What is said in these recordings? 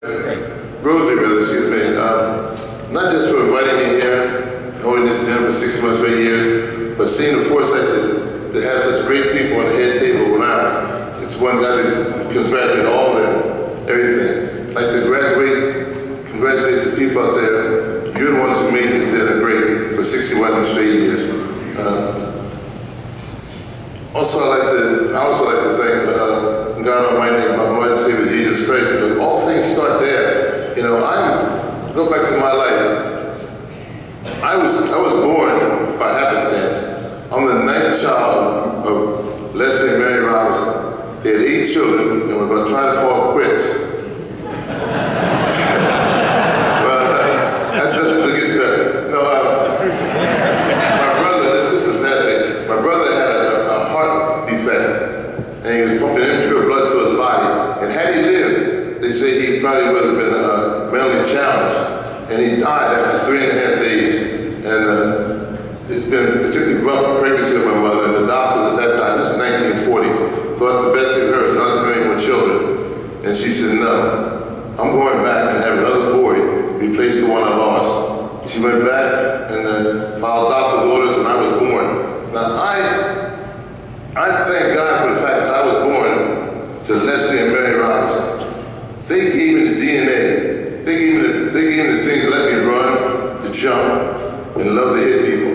Rosary, brother, excuse me. Not just for inviting me here, holding this dinner for 6 months, 8 years, but seeing the foresight to have such great people on the head table around me. It's one guy to congratulate all of them, everything. I'd like to congratulate the people out there. You're the ones who made this dinner great for 61 straight years. I also like to thank God Almighty, my Lord and Savior Jesus Christ, because all things start there. You know, go back to my life. I was born by happenstance. I'm the 9th child of Leslie and Mary Robinson. They had 8 children, and we're going to try to call quits. That's just what gets better. No, my brother, this is a sad thing. My brother had a heart defect, and he was pumping impure blood through his body. And had he lived, they say he probably would have been mentally challenged. And he died after 3.5 days. And it's been a particularly rough pregnancy of my mother. And the doctors at that time, this is 1940, thought the best thing for her was not to have any more children. And she said, no, I'm going back and have another boy replace the one I lost. She went back and filed doctor's orders, and I was born. Now, I thank God for the fact that I was born to Leslie and Mary Robinson. They gave me the DNA. They gave me the things that let me run, to jump, and love to hit people.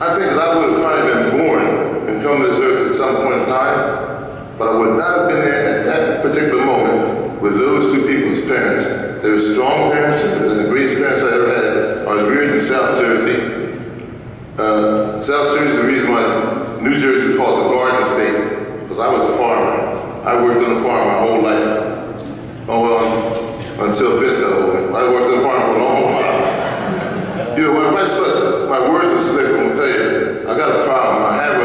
I think that I would have probably been born and come to this earth at some point in time, but I would not have been there at that particular moment with those 2 people's parents. They were strong parents, and the greatest parents I ever had. I was reared in South Jersey. South Jersey is the reason why New Jersey is called the Garden State, because I was a farmer. I worked on a farm my whole life. Oh, well, until Vince got hold of me. I worked on a farm for a long while. You know, when my words are slick, I'm going to tell you, I got a problem. I have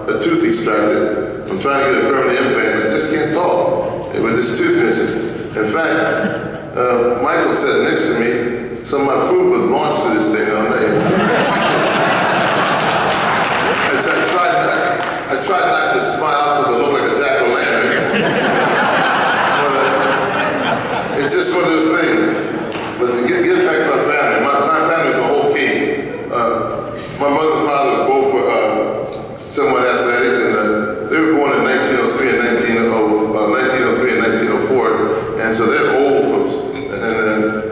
a tooth extracted. I'm trying to get a permanent implant. I just can't talk with this tooth missing. In fact, Michael sat next to me, so my food was launched to this thing on there. I tried not to smile because I look like a jack-o'-lantern. It's just one of those things. But to get back to my family, my family is the whole key. My mother and father both were somewhat athletic, and they were born in 1903 and 1904, and so they're old folks, and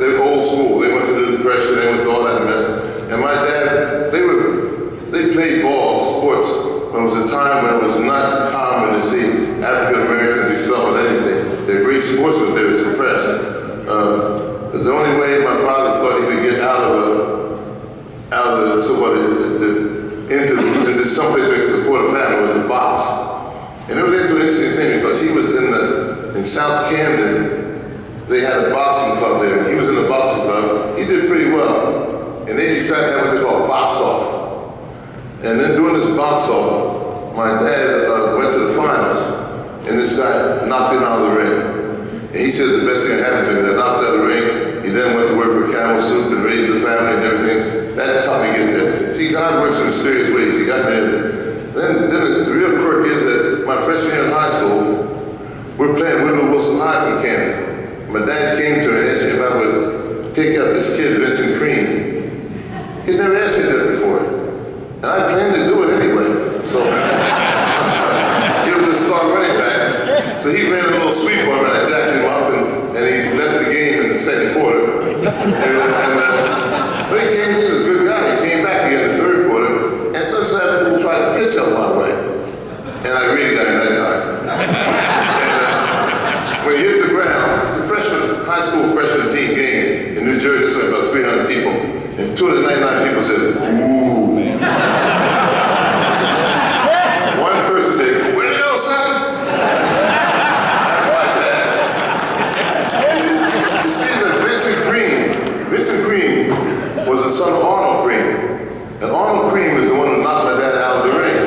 they're old school. They went through the Depression, they went through all that mess. And my dad, they played ball, sports. It was a time when it was not common to see African Americans excel at anything. They're great sportsmen, they were suppressed. The only way my father thought he could get out of into someplace where he could support a family was to box. And it led to an interesting thing because he was in South Camden. They had a boxing club there. He was in the boxing club. He did pretty well. And they decided to have what they call box off. And then during this box off, my dad went to the finals, and this guy knocked him out of the ring. And he said the best thing that happened to him, that knocked out of the ring. He then went to work for Camel Soup and raised the family and everything. That taught me to get there. See, God works in mysterious ways. He got me there. Then the real quirk is that my freshman year in high school, we're playing Woodrow Wilson High from Camden. My dad came to me and asked me if I would take out this kid, Vincent Cream. He'd never asked me that before. And I planned to do it anyway. So he was a star running back. So he ran a little sweep on me, and I jacked him up, and he left the game in the second quarter. But he came in, he was a good guy. He came back again in the third quarter, and let's have him try to pitch up my way. And I really got him that time. And when he hit the ground, it's a high school freshman team game in New Jersey, it's like about 300 people. And 299 people said, ooh. One person said, where'd it go, son? You see that Vincent Cream was the son of Arnold Cream. And Arnold Cream is the one who knocked my dad out of the ring.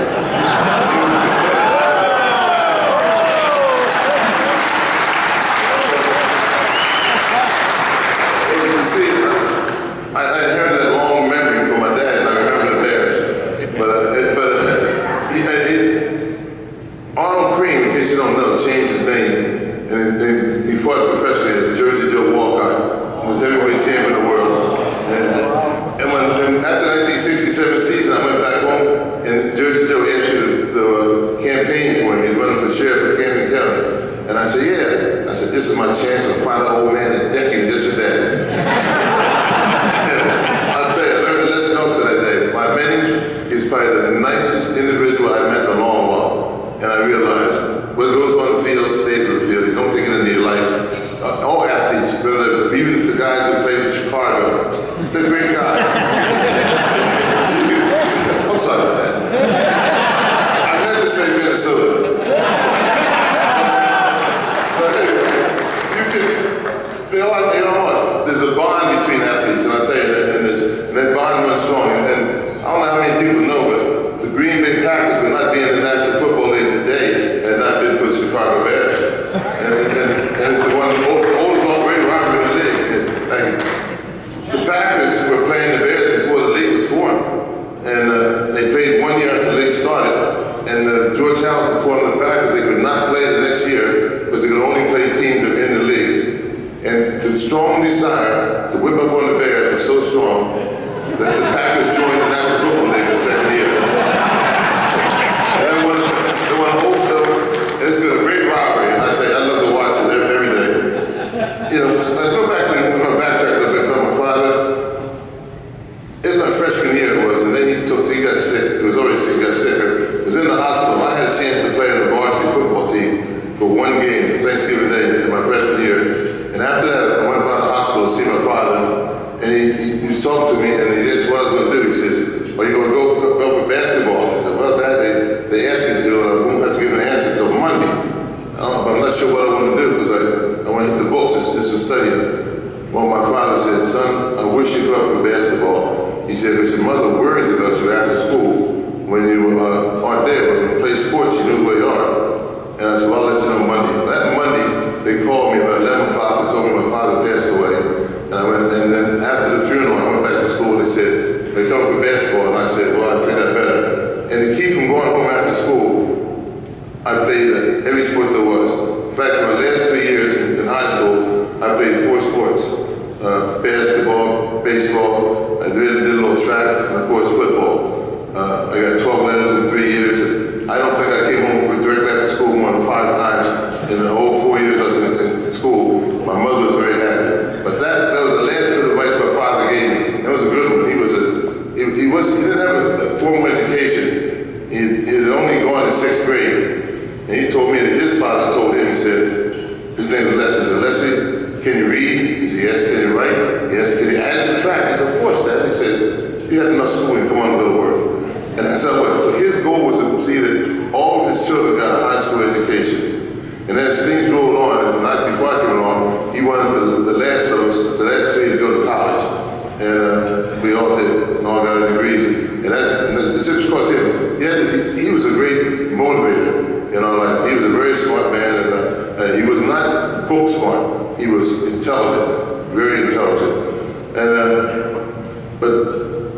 So you see, I inherited a long memory from my dad, and I remember you don't know, changed his name. And he fought professionally as Jersey Joe Walcott. He was heavyweight champion of the world. And after the 1967 season, I went back home, and Jersey Joe asked me to campaign for him. He was running for sheriff of Camden County. And I said, yeah. I said, this is my chance to find an old man and deck him this or that. I'll tell you, I learned a lesson also that day. My Manny is probably the nicest individual I've met in a long while. And I realized what goes on the field stays on the field. You don't take it into your life. All athletes, whether even the guys who played in Chicago, they're great guys. I'm sorry about that. I meant to say Minnesota. You know what? There's a bond between athletes, and I'll tell you that, and that bond runs strong. And I don't know how many people know, but the Green Bay Packers would not be in the National Football League today had not been for the Chicago Bears. And it's the one, the oldest long-range rivalry in the league. Thank you. The Packers were playing the Bears before the league was formed, and they played 1 year after the league started. And George Hamilton informed the Packers they could not play the next year because they could only play teams that were in the league. And the strong desire to whip up on the Bears was so strong that the Packers joined the National Football League the second year. And they won a whole bill, and it's been a great rivalry, and I tell you, I love to watch it every day. You know, so I go back to, I'm going to backtrack a little bit about my father. It's my freshman year it was, and then he got sick. He was already sick, he got sicker. He was in the hospital. I had a chance to play on the varsity football team for one game, Thanksgiving Day, in my freshman year. And after that, I went by the hospital to see my father, and he was talking to me, and he asked what I was going to do. He says, are you going to go for basketball? I said, well, Dad, they asked me to, and I won't have to give an answer until Monday. But I'm not sure what I want to do, because I want to hit the books and do some studying. Well, my father said, son, I wish you'd go for basketball. He said, because your mother worries about you after school when you aren't there, but when you play sports, you know where you are. And I said, well, I'll let you know Monday. That Monday, they called me about 11 o'clock and told me my father passed away. And I went, and then after the funeral, I went back to school and they said, they come for basketball. And I said, well, I think I better. And to keep from going home after school, I played every sport there was. In fact, my last 3 years in high school, I played 4 sports. Basketball, baseball, I did a little track, and of course football. I got 12 letters in 3 years. I don't think I came home directly after school more than 5 times in the whole 4 years I was in school. My mother was very happy. But that was the last bit of advice my father gave me. That was a good one. He didn't have a formal education. He had only gone to 6th grade. And he told me that his father told him, he said, his name was Leslie. He said, Leslie, can you read? He said, yes. Can you write? Yes. Can you add and subtract? He said, of course, Dad. He said, you had enough schooling, come on and go to work. And that's how it was. So his goal was to see that all of his children got a high school education. And as things rolled on, and before I came along, he wanted the last grade to go to college. And we all did, and all got our degrees. And the tips cost him. He was a great motivator. You know, like he was a very smart man, and he was not book smart. He was intelligent, very intelligent. And but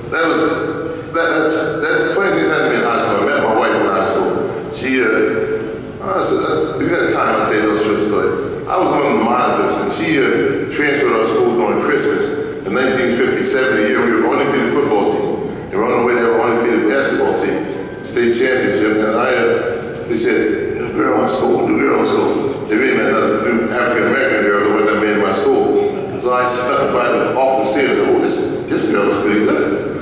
that funny things happened to me in high school. I met my wife in high school. She we got time, I'll tell you those short story. I was one of the monitors, and she transferred to our school during Christmas. In 1957, the year we were on the undefeated football team. They were on the way to have an undefeated basketball team, state championship. And they said, new girl in school, new girl in school. They really meant another new African-American girl that wasn't be in my school. So I stuck by the office here and said, oh, this girl is pretty good.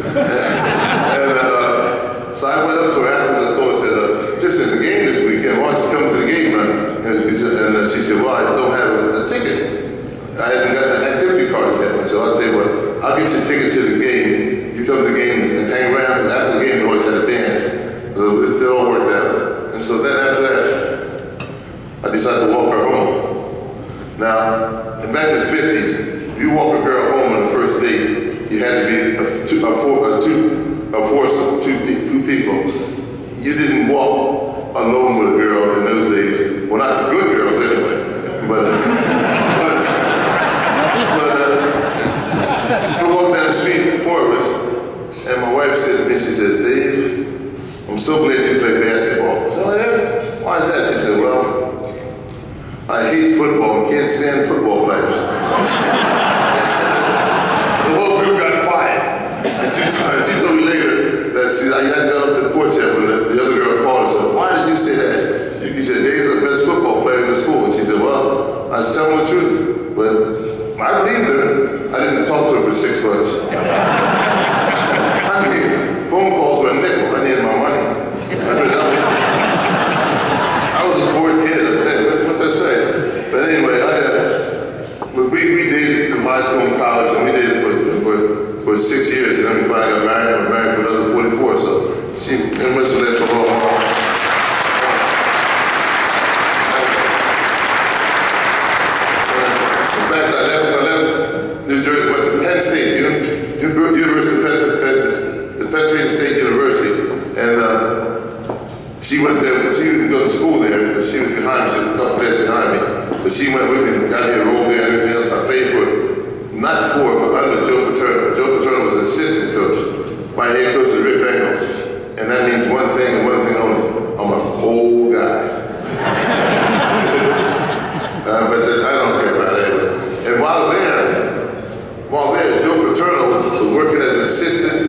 So I went up to her after the store and said, listen, there's a game this weekend. Why don't you come to the game, man? And she said, well, I don't have a ticket. I hadn't gotten an activity card yet. I said, I'll tell you what, I'll get you a ticket to the game. You come to the game and hang around, because after the game, we always had a dance. So it all worked out. And so then after that, I decided to walk her home. Now, back in the 50s, you walk a girl home on the first date, you had to be a force of two people. You didn't walk alone with a girl in those days. Well, not the good girls anyway. But we walked down the street, 4 of us, and my wife said to me, she says, Dave, I'm so glad you play basketball. I said, oh yeah? Why is that? She said, well, I hate football and can't stand football players. The whole group got quiet. And she told me later that I hadn't got up to the porch yet when the other girl called and said, "Why did you say that?" He said, "Dave's the best football player in the school." And she said, "Well, I was telling the truth." But I believed her. I didn't talk to her for 6 months. I mean, phone calls were a nickel. I needed my money. I was a poor kid. What did I say? But anyway, we dated through high school and college, and we dated for 6 years, and then we finally got married. We were married for another 44, so she went to last for a long time. In fact, I left New Jersey, went to Penn State, University of the Pennsylvania State University, and she went there. She didn't go to school there, but she was behind me. She was a couple classes behind me, but she went with me and got me enrolled there and everything else. And I played for, not for, but under Joe Paterno. Joe Paterno was an assistant coach. My head coach was Rick Bengal, and that means one thing and one thing only: